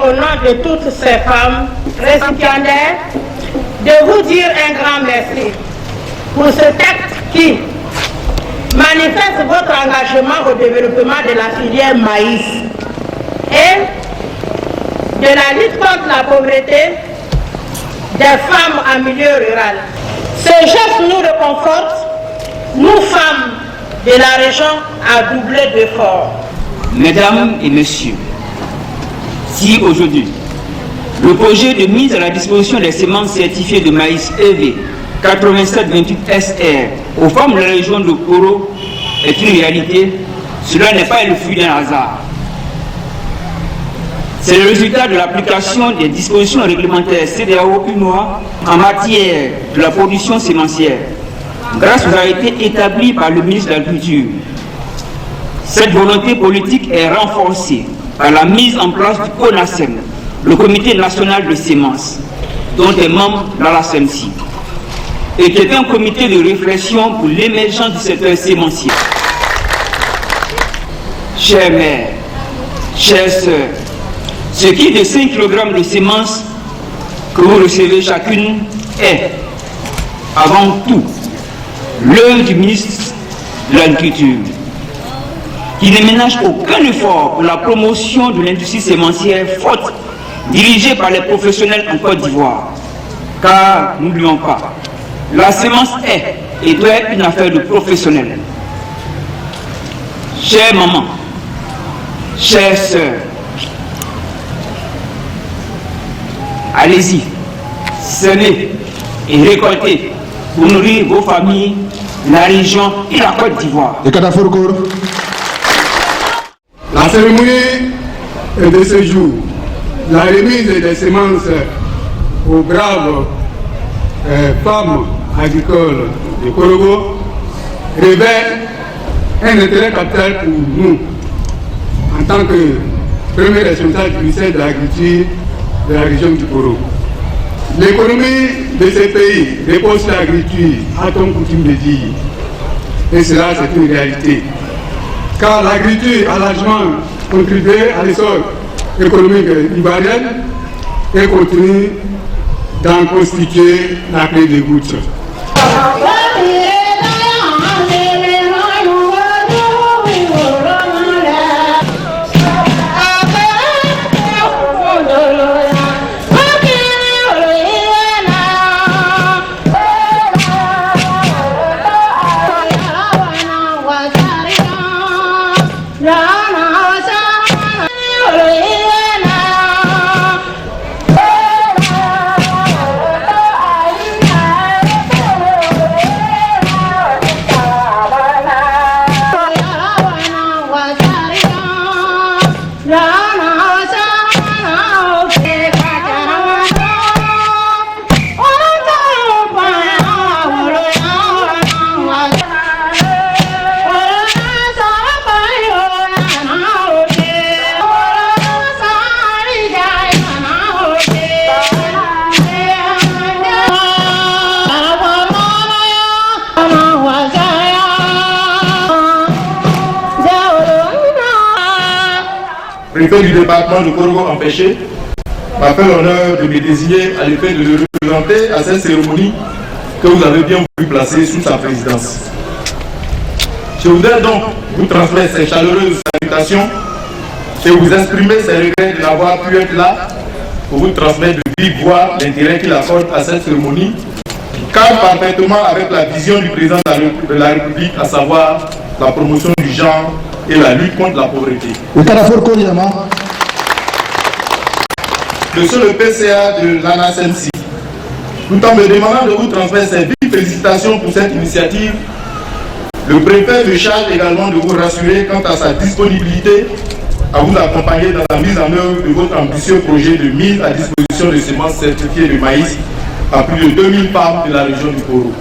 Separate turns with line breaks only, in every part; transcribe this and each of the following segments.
au nom de toutes ces femmes récipiendaires de vous dire un grand merci pour ce texte qui manifeste votre engagement au développement de la filière maïs et de la lutte contre la pauvreté des femmes en milieu rural. Ce geste nous réconforte, nous femmes de la région, à doubler d'efforts.
Mesdames et messieurs, si aujourd'hui, le projet de mise à la disposition des semences certifiées de maïs EV 8728 SR aux femmes de la région de Koro est une réalité, cela n'est pas le fruit d'un hasard. C'est le résultat de l'application des dispositions réglementaires CEDEAO-UNOA en matière de la production sémencière, grâce aux arrêtés établis par le ministre de l'Agriculture. Cette volonté politique est renforcée par la mise en place du CONASEM, le Comité national de sémences, dont est membre la SEMSI, et qui est un comité de réflexion pour l'émergence du secteur sémencier. Chères mères, chères sœurs, ce qui est de 5 kg de semences que vous recevez chacune est, avant tout, l'œuvre du ministre de l'Agriculture, qui ne ménage aucun effort pour la promotion de l'industrie sémencière forte, dirigée par les professionnels en Côte d'Ivoire. Car, n'oublions pas, la sémence est et doit être une affaire de professionnels. Chères mamans, chères sœurs, allez-y, semez et récoltez pour nourrir vos familles, la région et la Côte d'Ivoire.
La cérémonie de ce jour, la remise des semences aux braves femmes agricoles de Korogo révèle un intérêt capital pour nous en tant que premier responsable du ministère de l'Agriculture de la région du Koro. L'économie de ces pays repose sur l'agriculture, a-t-on coutume de dire. Et cela, c'est une réalité. Car l'agriculture a largement contribué à l'essor économique ivoirienne et continue d'en constituer la clé de voûte.
Préfet du département de Korogo empêché m'a fait l'honneur de me désigner à l'effet de le représenter à cette cérémonie que vous avez bien voulu placer sous sa présidence. Je voudrais donc vous transmettre ces chaleureuses salutations et vous exprimer ces regrets de n'avoir pu être là pour vous transmettre de vive voix l'intérêt qu'il accorde à cette cérémonie qui cadre parfaitement avec la vision du président de la République, à savoir la promotion du genre et la lutte contre la pauvreté. Monsieur le PCA de l'ANASEMSI, tout en me demandant de vous transmettre ces vives félicitations pour cette initiative, le préfet me charge également de vous rassurer quant à sa disponibilité à vous accompagner dans la mise en œuvre de votre ambitieux projet de mise à disposition de semences certifiées de maïs à plus de 2000 femmes de la région du Koro.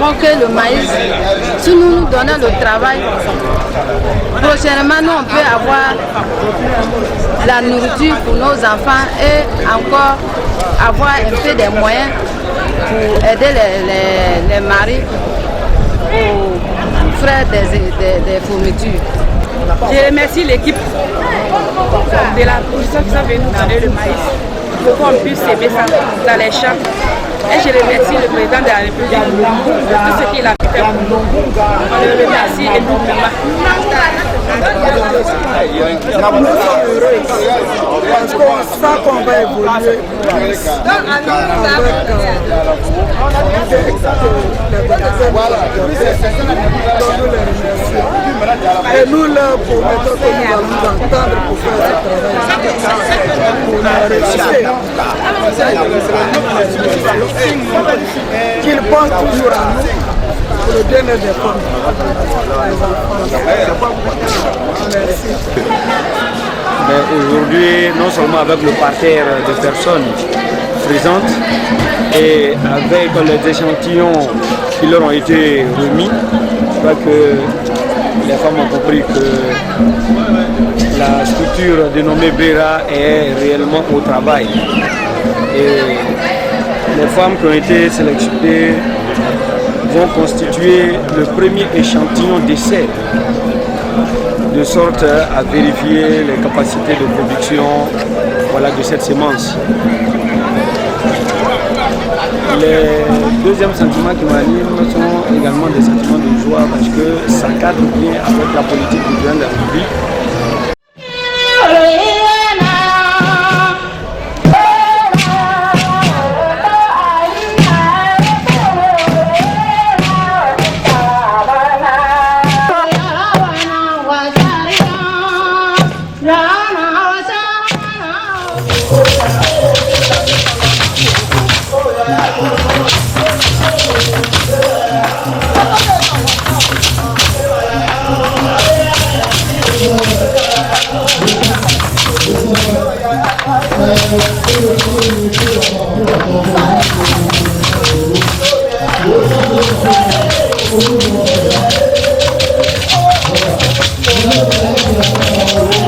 savons que le maïs, si nous nous donnons le travail, prochainement nous on peut avoir la nourriture pour nos enfants et encore avoir un peu des moyens pour aider les maris pour faire des fournitures.
Je remercie l'équipe de la commission qui sont venus nous donner le maïs pour qu'on puisse s'aimer ça dans les champs. Et je remercie le président de la République de tout ce qu'il a fait. On le remercie et nous
parce qu'on sent qu'on va évoluer et nous leur promettons que nous allons nous entendre pour faire ce travail, pour la réussir. Qu'ils pensent toujours à nous pour le bien des femmes.
Aujourd'hui, non seulement avec le parterre de personnes présentes et avec les échantillons qui leur ont été remis, je crois que les femmes ont compris que la structure dénommée BERA est réellement au travail. Et les femmes qui ont été sélectionnées vont constituer le premier échantillon d'essai, de sorte à vérifier les capacités de production de cette semence. Les deuxièmes sentiments qui m'animent sont également des sentiments de joie parce que ça cadre bien avec la politique du président de la République.
Thank you.